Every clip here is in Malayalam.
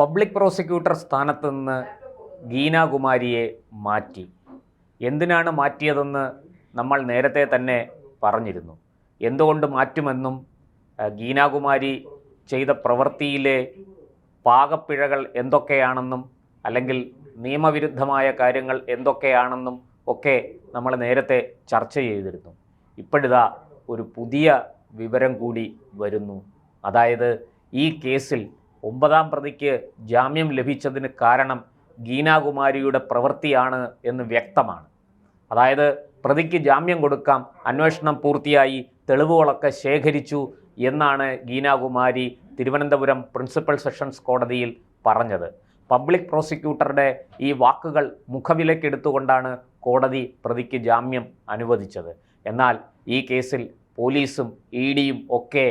പബ്ലിക് പ്രോസിക്യൂട്ടർ സ്ഥാനത്ത് നിന്ന് ഗീനാകുമാരിയെ മാറ്റി. എന്തിനാണ് മാറ്റിയതെന്ന് നമ്മൾ നേരത്തെ തന്നെ പറഞ്ഞിരുന്നു. എന്തുകൊണ്ട് മാറ്റുമെന്നും ഗീനാകുമാരി ചെയ്ത പ്രവൃത്തിയിലെ പാകപ്പിഴകൾ എന്തൊക്കെയാണെന്നും അല്ലെങ്കിൽ നിയമവിരുദ്ധമായ കാര്യങ്ങൾ എന്തൊക്കെയാണെന്നും ഒക്കെ നമ്മൾ നേരത്തെ ചർച്ച ചെയ്തിരുന്നു. ഇപ്പോഴിതാ ഒരു പുതിയ വിവരം കൂടി വരുന്നു. അതായത് ഈ കേസിൽ 9-ാം പ്രതിക്ക് ജാമ്യം ലഭിച്ചതിന് കാരണം ഗീനാകുമാരിയുടെ പ്രവൃത്തിയാണ് എന്ന് വ്യക്തമാണ്. അതായത് പ്രതിക്ക് ജാമ്യം കൊടുക്കാം, അന്വേഷണം പൂർത്തിയായി, തെളിവുകളൊക്കെ ശേഖരിച്ചു എന്നാണ് ഗീനാകുമാരി തിരുവനന്തപുരം പ്രിൻസിപ്പൽ സെഷൻസ് കോടതിയിൽ പറഞ്ഞത്. പബ്ലിക് പ്രോസിക്യൂട്ടറുടെ ഈ വാക്കുകൾ മുഖവിലക്കെടുത്തുകൊണ്ടാണ് കോടതി പ്രതിക്ക് ജാമ്യം അനുവദിച്ചത്. എന്നാൽ ഈ കേസിൽ പോലീസും EDയും ഒക്കെ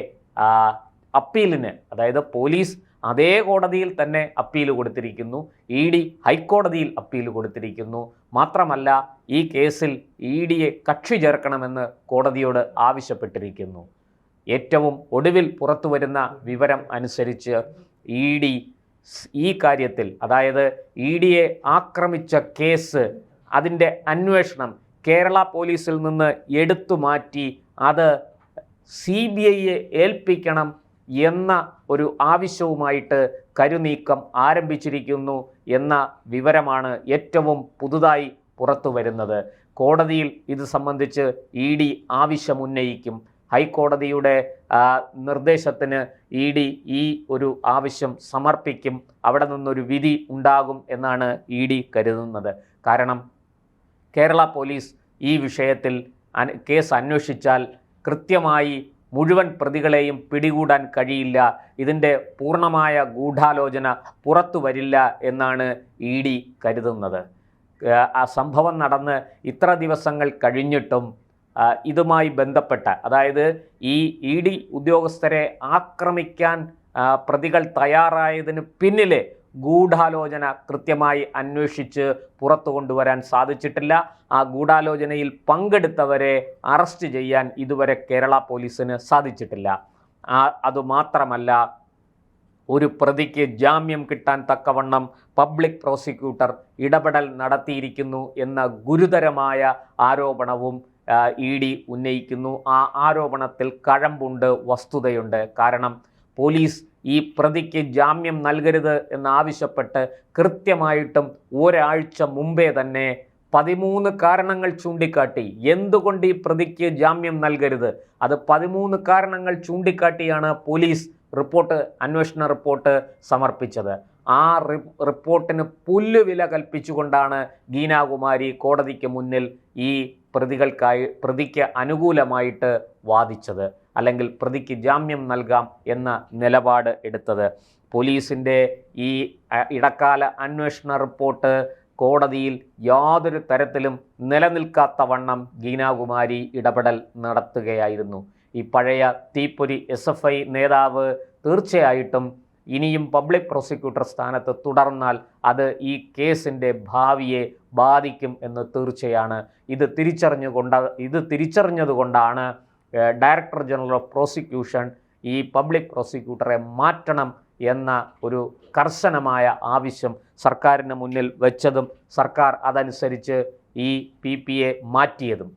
അപ്പീലിന്, അതായത് പോലീസ് അതേ കോടതിയിൽ തന്നെ അപ്പീൽ കൊടുത്തിരിക്കുന്നു, ED ഹൈക്കോടതിയിൽ അപ്പീൽ കൊടുത്തിരിക്കുന്നു. മാത്രമല്ല ഈ കേസിൽ EDയെ കക്ഷി ചേർക്കണമെന്ന് കോടതിയോട് ആവശ്യപ്പെട്ടിരിക്കുന്നു. ഏറ്റവും ഒടുവിൽ പുറത്തു വരുന്ന വിവരം അനുസരിച്ച് ED ഈ കാര്യത്തിൽ, അതായത് EDയെ ആക്രമിച്ച കേസ്, അതിൻ്റെ അന്വേഷണം കേരള പോലീസിൽ നിന്ന് എടുത്തു മാറ്റി അത് CBIയെ ഏൽപ്പിക്കണം എന്ന ഒരു ആവശ്യവുമായിട്ട് കരുനീക്കം ആരംഭിച്ചിരിക്കുന്നു എന്ന വിവരമാണ് ഏറ്റവും പുതുതായി പുറത്തു വരുന്നത്. കോടതിയിൽ ഇത് സംബന്ധിച്ച് ED ആവശ്യമുന്നയിക്കും. ഹൈക്കോടതിയുടെ നിർദ്ദേശത്തിന് ED ഈ ഒരു ആവശ്യം സമർപ്പിക്കും. അവിടെ നിന്നൊരു വിധി ഉണ്ടാകും എന്നാണ് ED കരുതുന്നത്. കാരണം കേരള പോലീസ് ഈ വിഷയത്തിൽ കേസ് അന്വേഷിച്ചാൽ കൃത്യമായി മുഴുവൻ പ്രതികളെയും പിടികൂടാൻ കഴിയില്ല, ഇതിൻ്റെ പൂർണ്ണമായ ഗൂഢാലോചന പുറത്തു വരില്ല എന്നാണ് ED കരുതുന്നത്. ആ സംഭവം നടന്ന് ഇത്ര ദിവസങ്ങൾ കഴിഞ്ഞിട്ടും ഇതുമായി ബന്ധപ്പെട്ട, അതായത് ഈ ED ഉദ്യോഗസ്ഥരെ ആക്രമിക്കാൻ പ്രതികൾ തയ്യാറായതിന് പിന്നിലെ ഗൂഢാലോചന കൃത്യമായി അന്വേഷിച്ച് പുറത്തു കൊണ്ടുവരാൻ സാധിച്ചിട്ടില്ല. ആ ഗൂഢാലോചനയിൽ പങ്കെടുത്തവരെ അറസ്റ്റ് ചെയ്യാൻ ഇതുവരെ കേരള പോലീസിന് സാധിച്ചിട്ടില്ല. അതുമാത്രമല്ല, ഒരു പ്രതിക്ക് ജാമ്യം കിട്ടാൻ തക്കവണ്ണം പബ്ലിക് പ്രോസിക്യൂട്ടർ ഇടപെടൽ നടത്തിയിരിക്കുന്നു എന്ന ഗുരുതരമായ ആരോപണവും ED ഉന്നയിക്കുന്നു. ആ ആരോപണത്തിൽ കഴമ്പുണ്ട്, വസ്തുതയുണ്ട്. കാരണം പോലീസ് ഈ പ്രതിക്ക് ജാമ്യം നൽകരുത് എന്നാവശ്യപ്പെട്ട് കൃത്യമായിട്ടും ഒരാഴ്ച മുമ്പേ തന്നെ 13 കാരണങ്ങൾ ചൂണ്ടിക്കാട്ടി എന്തുകൊണ്ട് ഈ പ്രതിക്ക് ജാമ്യം നൽകരുത്, അത് 13 കാരണങ്ങൾ ചൂണ്ടിക്കാട്ടിയാണ് പോലീസ് അന്വേഷണ റിപ്പോർട്ട് സമർപ്പിച്ചത്. ആ റിപ്പോർട്ടിന് പുല്ലുവില കൽപ്പിച്ചുകൊണ്ടാണ് ഗീനാകുമാരി കോടതിക്ക് മുന്നിൽ ഈ പ്രതിക്ക് അനുകൂലമായിട്ട് വാദിച്ചത്, അല്ലെങ്കിൽ പ്രതിക്ക് ജാമ്യം നൽകാം എന്ന നിലപാട് എടുത്തത്. പോലീസിൻ്റെ ഈ ഇടക്കാല അന്വേഷണ റിപ്പോർട്ട് കോടതിയിൽ യാതൊരു തരത്തിലും നിലനിൽക്കാത്ത വണ്ണം ഗീനാകുമാരി ഇടപെടൽ നടത്തുകയായിരുന്നു. ഈ പഴയ തീപ്പൊരി SFI നേതാവ് തീർച്ചയായിട്ടും ഇനിയും പബ്ലിക് പ്രോസിക്യൂട്ടർ സ്ഥാനത്ത് തുടർന്നാൽ അത് ഈ കേസിൻ്റെ ഭാവിയെ ബാധിക്കും എന്ന് തീർച്ചയാണ്. ഇത് തിരിച്ചറിഞ്ഞതുകൊണ്ടാണ് ഡയറക്ടർ ജനറൽ ഓഫ് പ്രോസിക്യൂഷൻ ഈ പബ്ലിക് പ്രോസിക്യൂട്ടറെ മാറ്റണം എന്ന ഒരു കർശനമായ ആവശ്യം സർക്കാരിന് മുന്നിൽ വെച്ചതും സർക്കാർ അതനുസരിച്ച് ഈ PPയെ മാറ്റിയതും.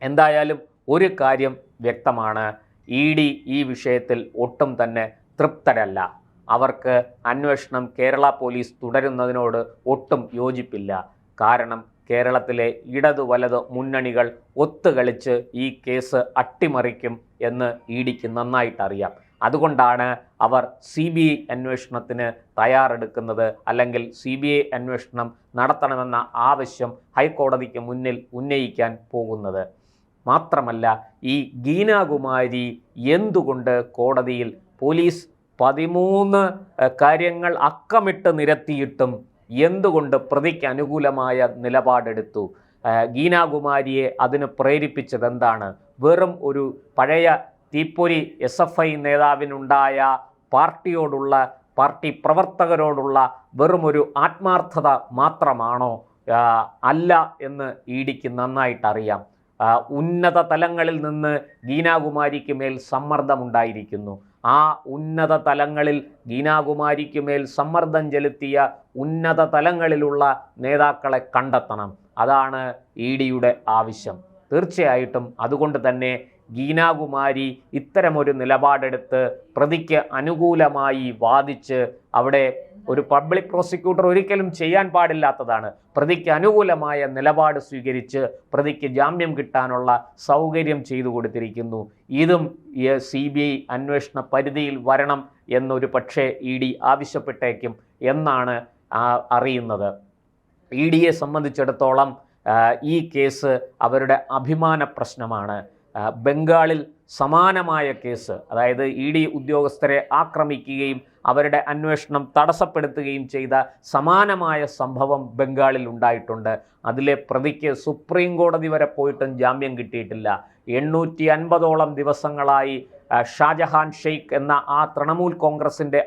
എന്തായാലും ഒരു കാര്യം വ്യക്തമാണ്, ED ഈ വിഷയത്തിൽ ഒട്ടും തന്നെ തൃപ്തരല്ല. അവർക്ക് അന്വേഷണം കേരള പോലീസ് തുടരുന്നതിനോട് ഒട്ടും യോജിപ്പില്ല. കാരണം കേരളത്തിലെ ഇടതു വലത് മുന്നണികൾ ഒത്തുകളിച്ച് ഈ കേസ് അട്ടിമറിക്കും എന്ന് EDക്ക് നന്നായിട്ടറിയാം. അതുകൊണ്ടാണ് അവർ CBI അന്വേഷണത്തിന് തയ്യാറെടുക്കുന്നത്, അല്ലെങ്കിൽ CBI അന്വേഷണം നടത്തണമെന്ന ആവശ്യം ഹൈക്കോടതിക്ക് മുന്നിൽ ഉന്നയിക്കാൻ പോകുന്നത്. മാത്രമല്ല, ഈ ഗീനാകുമാരി എന്തുകൊണ്ട് കോടതിയിൽ പോലീസ് 13 കാര്യങ്ങൾ അക്കമിട്ട് നിരത്തിയിട്ടും എന്തുകൊണ്ട് പ്രതിക്ക് അനുകൂലമായ നിലപാടെടുത്തു? ഗീനാകുമാരിയെ അതിന് പ്രേരിപ്പിച്ചത് എന്താണ്? വെറും ഒരു പഴയ തീപ്പൊരി SFI നേതാവിനുണ്ടായ പാർട്ടി പ്രവർത്തകരോടുള്ള വെറും ഒരു ആത്മാർത്ഥത മാത്രമാണോ? അല്ല എന്ന് EDക്ക് നന്നായിട്ടറിയാം. ഉന്നത തലങ്ങളിൽ നിന്ന് ഗീനാകുമാരിക്ക് മേൽ സമ്മർദ്ദമുണ്ടായിരിക്കുന്നു. ആ ഉന്നത തലങ്ങളിൽ ഗീനാകുമാരിക്ക് മേൽ സമ്മർദ്ദം ചെലുത്തിയ ഉന്നത തലങ്ങളിലുള്ള നേതാക്കളെ കണ്ടെത്തണം. അതാണ് ഇഡിയുടെ ആവശ്യം. തീർച്ചയായിട്ടും അതുകൊണ്ട് തന്നെ ഗീനാകുമാരി ഇത്തരമൊരു നിലപാടെടുത്ത് പ്രതിക്ക് അനുകൂലമായി വാദിച്ച്, അവിടെ ഒരു പബ്ലിക് പ്രോസിക്യൂട്ടർ ഒരിക്കലും ചെയ്യാൻ പാടില്ലാത്തതാണ്, പ്രതിക്ക് അനുകൂലമായ നിലപാട് സ്വീകരിച്ച് പ്രതിക്ക് ജാമ്യം കിട്ടാനുള്ള സൗകര്യം ചെയ്തു കൊടുത്തിരിക്കുന്നു. ഇതും CBI അന്വേഷണ പരിധിയിൽ വരണം എന്നൊരു പക്ഷേ ED ആവശ്യപ്പെട്ടേക്കും എന്നാണ് അറിയുന്നത്. EDയെ സംബന്ധിച്ചിടത്തോളം ഈ കേസ് അവരുടെ അഭിമാന പ്രശ്നമാണ്. ബംഗാളിൽ സമാനമായ കേസ്, അതായത് ED ഉദ്യോഗസ്ഥരെ ആക്രമിക്കുകയും അവരുടെ അന്വേഷണം തടസ്സപ്പെടുത്തുകയും ചെയ്ത സമാനമായ സംഭവം ബംഗാളിൽ ഉണ്ടായിട്ടുണ്ട്. അതിലെ പ്രതിക്ക് സുപ്രീം കോടതി വരെ പോയിട്ടും ജാമ്യം കിട്ടിയിട്ടില്ല. 850ഓളം ദിവസങ്ങളായി ഷാജഹാൻ ഷെയ്ഖ് എന്ന ആ തൃണമൂൽ കോൺഗ്രസിൻ്റെ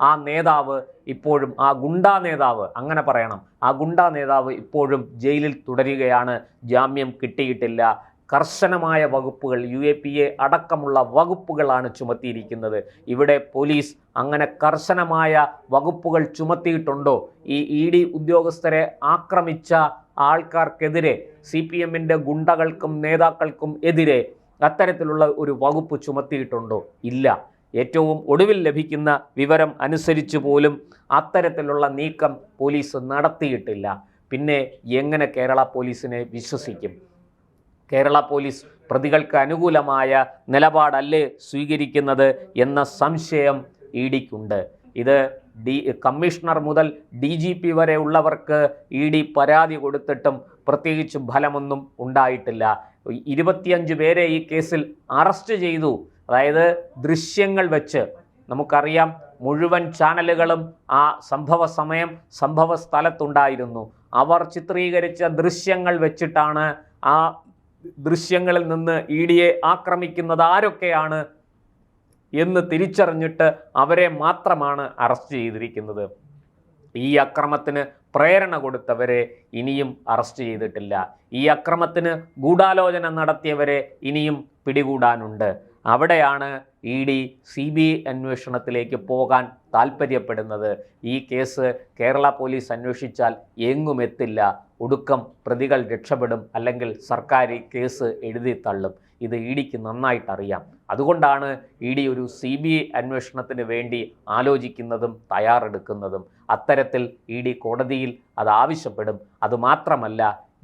ആ നേതാവ് ഇപ്പോഴും, ആ ഗുണ്ടാ നേതാവ് അങ്ങനെ പറയണം, ആ ഗുണ്ടാ നേതാവ് ഇപ്പോഴും ജയിലിൽ തുടരുകയാണ്. ജാമ്യം കിട്ടിയിട്ടില്ല. കർശനമായ വകുപ്പുകൾ, UAPA അടക്കമുള്ള വകുപ്പുകളാണ് ചുമത്തിയിരിക്കുന്നത്. ഇവിടെ പോലീസ് അങ്ങനെ കർശനമായ വകുപ്പുകൾ ചുമത്തിയിട്ടുണ്ടോ? ഈ ED ഉദ്യോഗസ്ഥരെ ആക്രമിച്ച ആൾക്കാർക്കെതിരെ, CPMൻ്റെ ഗുണ്ടകൾക്കും നേതാക്കൾക്കും എതിരെ അത്തരത്തിലുള്ള ഒരു വകുപ്പ് ചുമത്തിയിട്ടുണ്ടോ? ഇല്ല. ഏറ്റവും ഒടുവിൽ ലഭിക്കുന്ന വിവരം അനുസരിച്ച് പോലും അത്തരത്തിലുള്ള നീക്കം പോലീസ് നടത്തിയിട്ടില്ല. പിന്നെ എങ്ങനെ കേരള പോലീസിനെ വിശ്വസിക്കും? കേരള പോലീസ് പ്രതികൾക്ക് അനുകൂലമായ നിലപാടല്ലേ സ്വീകരിക്കുന്നത് എന്ന സംശയം EDക്കുണ്ട്. ഇത് കമ്മീഷണർ മുതൽ DGP വരെ ഉള്ളവർക്ക് ED പരാതി കൊടുത്തിട്ടും പ്രത്യേകിച്ച് ഫലമൊന്നും ഉണ്ടായിട്ടില്ല. 25 പേരെ ഈ കേസിൽ അറസ്റ്റ് ചെയ്തു. അതായത് ദൃശ്യങ്ങൾ വെച്ച്, നമുക്കറിയാം മുഴുവൻ ചാനലുകളും ആ സംഭവ സ്ഥലത്തുണ്ടായിരുന്നു. അവർ ചിത്രീകരിച്ച ദൃശ്യങ്ങൾ വെച്ചിട്ടാണ് ആ ദൃശ്യങ്ങളിൽ നിന്ന് EDയെ ആക്രമിക്കുന്നത് ആരൊക്കെയാണ് എന്ന് തിരിച്ചറിഞ്ഞിട്ട് അവരെ മാത്രമാണ് അറസ്റ്റ് ചെയ്തിരിക്കുന്നത്. ഈ അക്രമത്തിന് പ്രേരണ കൊടുത്തവരെ ഇനിയും അറസ്റ്റ് ചെയ്തിട്ടില്ല. ഈ അക്രമത്തിന് ഗൂഢാലോചന നടത്തിയവരെ ഇനിയും പിടികൂടാനുണ്ട്. അവിടെയാണ് ED CBI അന്വേഷണത്തിലേക്ക് പോകാൻ താൽപ്പര്യപ്പെടുന്നത്. ഈ കേസ് കേരള പോലീസ് അന്വേഷിച്ചാൽ എങ്ങുമെത്തില്ല. ഒടുക്കം പ്രതികൾ രക്ഷപ്പെടും, അല്ലെങ്കിൽ സർക്കാർ ഈ കേസ് എഴുതി തള്ളും. ഇത് EDക്ക് നന്നായിട്ടറിയാം. അതുകൊണ്ടാണ് ED ഒരു CBI അന്വേഷണത്തിന് വേണ്ടി ആലോചിക്കുന്നതും തയ്യാറെടുക്കുന്നതും. അത്തരത്തിൽ ED കോടതിയിൽ അത് ആവശ്യപ്പെടും. അതുമാത്രമല്ല,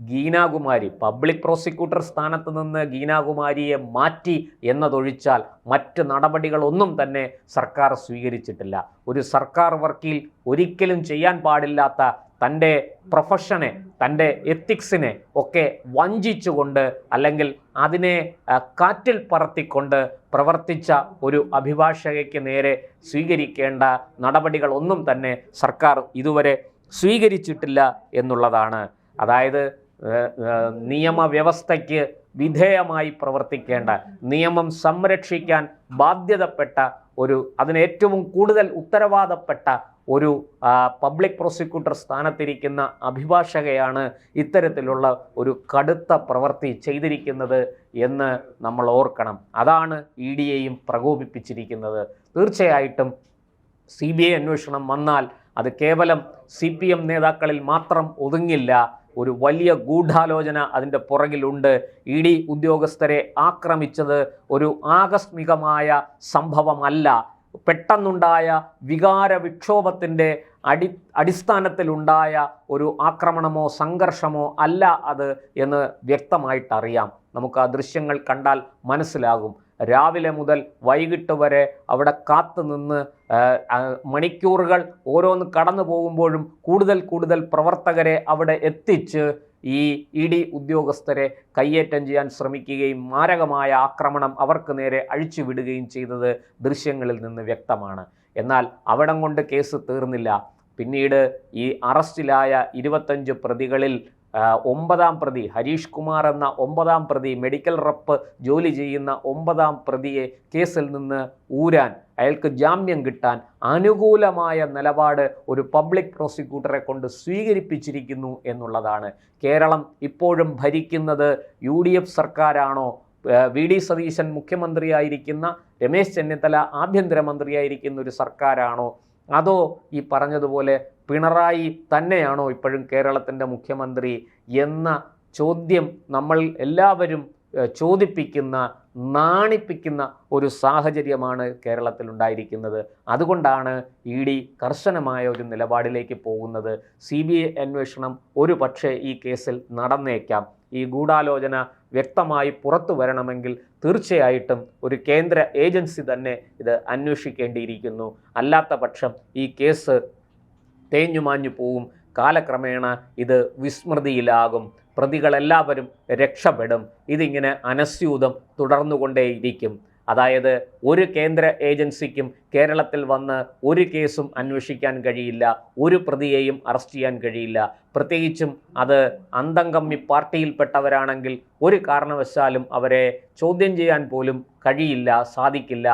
ഗീനാകുമാരി പബ്ലിക് പ്രോസിക്യൂട്ടർ സ്ഥാനത്ത് നിന്ന് ഗീനാകുമാരിയെ മാറ്റി എന്നതൊഴിച്ചാൽ മറ്റ് നടപടികളൊന്നും തന്നെ സർക്കാർ സ്വീകരിച്ചിട്ടില്ല. ഒരു സർക്കാർ വക്കീൽ ഒരിക്കലും ചെയ്യാൻ പാടില്ലാത്ത തൻ്റെ പ്രൊഫഷനെ, തൻ്റെ എത്തിക്സിനെ ഒക്കെ വഞ്ചിച്ചുകൊണ്ട്, അല്ലെങ്കിൽ അതിനെ കാറ്റിൽ പറത്തിക്കൊണ്ട് പ്രവർത്തിച്ച ഒരു അഭിഭാഷകയ്ക്ക് നേരെ സ്വീകരിക്കേണ്ട നടപടികളൊന്നും തന്നെ സർക്കാർ ഇതുവരെ സ്വീകരിച്ചിട്ടില്ല എന്നുള്ളതാണ്. അതായത് നിയമവ്യവസ്ഥയ്ക്ക് വിധേയമായി പ്രവർത്തിക്കേണ്ട, നിയമം സംരക്ഷിക്കാൻ ബാധ്യതപ്പെട്ട അതിന് ഏറ്റവും കൂടുതൽ ഉത്തരവാദപ്പെട്ട ഒരു പബ്ലിക് പ്രോസിക്യൂട്ടർ സ്ഥാനത്തിരിക്കുന്ന അഭിഭാഷകയാണ് ഇത്തരത്തിലുള്ള ഒരു കടുത്ത പ്രവൃത്തി ചെയ്തിരിക്കുന്നത് എന്ന് നമ്മൾ ഓർക്കണം. അതാണ് EDയെയും പ്രകോപിപ്പിച്ചിരിക്കുന്നത്. തീർച്ചയായിട്ടും CBI അന്വേഷണം വന്നാൽ അത് കേവലം CPM നേതാക്കളിൽ മാത്രം ഒതുങ്ങില്ല. ഒരു വലിയ ഗൂഢാലോചന അതിൻ്റെ പുറകിലുണ്ട്. ED ഉദ്യോഗസ്ഥരെ ആക്രമിച്ചത് ഒരു ആകസ്മികമായ സംഭവമല്ല. പെട്ടെന്നുണ്ടായ വികാര വിക്ഷോഭത്തിൻ്റെ അടിസ്ഥാനത്തിലുണ്ടായ ഒരു ആക്രമണമോ സംഘർഷമോ അല്ല അത് എന്ന് വ്യക്തമായിട്ടറിയാം. നമുക്ക് ആ ദൃശ്യങ്ങൾ കണ്ടാൽ മനസ്സിലാകും. രാവിലെ മുതൽ വൈകിട്ട് വരെ അവിടെ കാത്തുനിന്ന് മണിക്കൂറുകൾ ഓരോന്ന് കടന്നു പോകുമ്പോഴും കൂടുതൽ പ്രവർത്തകരെ അവിടെ എത്തിച്ച് ഈ ED ഉദ്യോഗസ്ഥരെ കയ്യേറ്റം ചെയ്യാൻ ശ്രമിക്കുകയും മാരകമായ ആക്രമണം അവർക്ക് നേരെ അഴിച്ചുവിടുകയും ചെയ്തത് ദൃശ്യങ്ങളിൽ നിന്ന് വ്യക്തമാണ്. എന്നാൽ അവിടം കൊണ്ട് കേസ് തീർന്നില്ല. പിന്നീട് ഈ അറസ്റ്റിലായ 25 പ്രതികളിൽ 9ാം പ്രതി ഹരീഷ് കുമാർ എന്ന 9ാം പ്രതി, മെഡിക്കൽ റെപ്പ് ജോലി ചെയ്യുന്ന 9ാം പ്രതിയെ കേസിൽ നിന്ന് ഊരാൻ, അയാൾക്ക് ജാമ്യം കിട്ടാൻ അനുകൂലമായ നിലപാട് ഒരു പബ്ലിക് പ്രോസിക്യൂട്ടറെ കൊണ്ട് സ്വീകരിപ്പിച്ചിരിക്കുന്നു എന്നുള്ളതാണ്. കേരളം ഇപ്പോഴും ഭരിക്കുന്നത് UDF സർക്കാരാണോ വി ഡി സതീശൻ മുഖ്യമന്ത്രിയായിരിക്കുന്ന, രമേശ് ചെന്നിത്തല ആഭ്യന്തരമന്ത്രിയായിരിക്കുന്ന ഒരു സർക്കാരാണോ, അതോ ഈ പറഞ്ഞതുപോലെ പിണറായി തന്നെയാണോ ഇപ്പോഴും കേരളത്തിൻ്റെ മുഖ്യമന്ത്രി എന്ന ചോദ്യം നമ്മൾ എല്ലാവരും ചോദിപ്പിക്കുന്ന, നാണിപ്പിക്കുന്ന ഒരു സാഹചര്യമാണ് കേരളത്തിലുണ്ടായിരിക്കുന്നത്. അതുകൊണ്ടാണ് ED കർശനമായ ഒരു നിലപാടിലേക്ക് പോകുന്നത്. CBI അന്വേഷണം ഒരു പക്ഷേ ഈ കേസിൽ നടന്നേക്കാം. ഈ ഗൂഢാലോചന വ്യക്തമായി പുറത്തു വരണമെങ്കിൽ തീർച്ചയായിട്ടും ഒരു കേന്ദ്ര ഏജൻസി തന്നെ ഇത് അന്വേഷിക്കേണ്ടിയിരിക്കുന്നു. അല്ലാത്ത പക്ഷം ഈ കേസ് തേഞ്ഞുമാഞ്ഞു പോവും. കാലക്രമേണ ഇത് വിസ്മൃതിയിലാകും. പ്രതികളെല്ലാവരും രക്ഷപ്പെടും. ഇതിങ്ങനെ അനസ്യൂതം തുടർന്നുകൊണ്ടേയിരിക്കും. അതായത് ഒരു കേന്ദ്ര ഏജൻസിക്കും കേരളത്തിൽ വന്ന് ഒരു കേസും അന്വേഷിക്കാൻ കഴിയില്ല, ഒരു പ്രതിയെയും അറസ്റ്റ് ചെയ്യാൻ കഴിയില്ല. പ്രത്യേകിച്ചും അത് അന്തംകമ്മി പാർട്ടിയിൽപ്പെട്ടവരാണെങ്കിൽ ഒരു കാരണവശാലും അവരെ ചോദ്യം ചെയ്യാൻ പോലും കഴിയില്ല, സാധിക്കില്ല.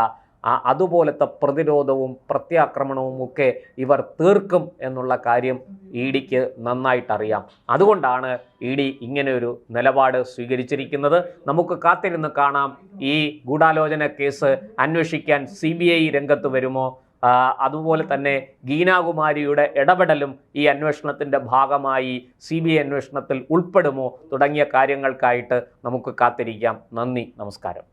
അതുപോലത്തെ പ്രതിരോധവും പ്രത്യാക്രമണവും ഒക്കെ ഇവർ തീർക്കും എന്നുള്ള കാര്യം EDക്ക് നന്നായിട്ടറിയാം. അതുകൊണ്ടാണ് ED ഇങ്ങനെയൊരു നിലപാട് സ്വീകരിച്ചിരിക്കുന്നത്. നമുക്ക് കാത്തിരുന്ന് കാണാം ഈ ഗൂഢാലോചന കേസ് അന്വേഷിക്കാൻ CBI രംഗത്ത് വരുമോ, അതുപോലെ തന്നെ ഗീനാകുമാരിയുടെ ഇടപെടലും ഈ അന്വേഷണത്തിൻ്റെ ഭാഗമായി CBI അന്വേഷണത്തിൽ ഉൾപ്പെടുമോ തുടങ്ങിയ കാര്യങ്ങൾക്കായിട്ട് നമുക്ക് കാത്തിരിക്കാം. നന്ദി, നമസ്കാരം.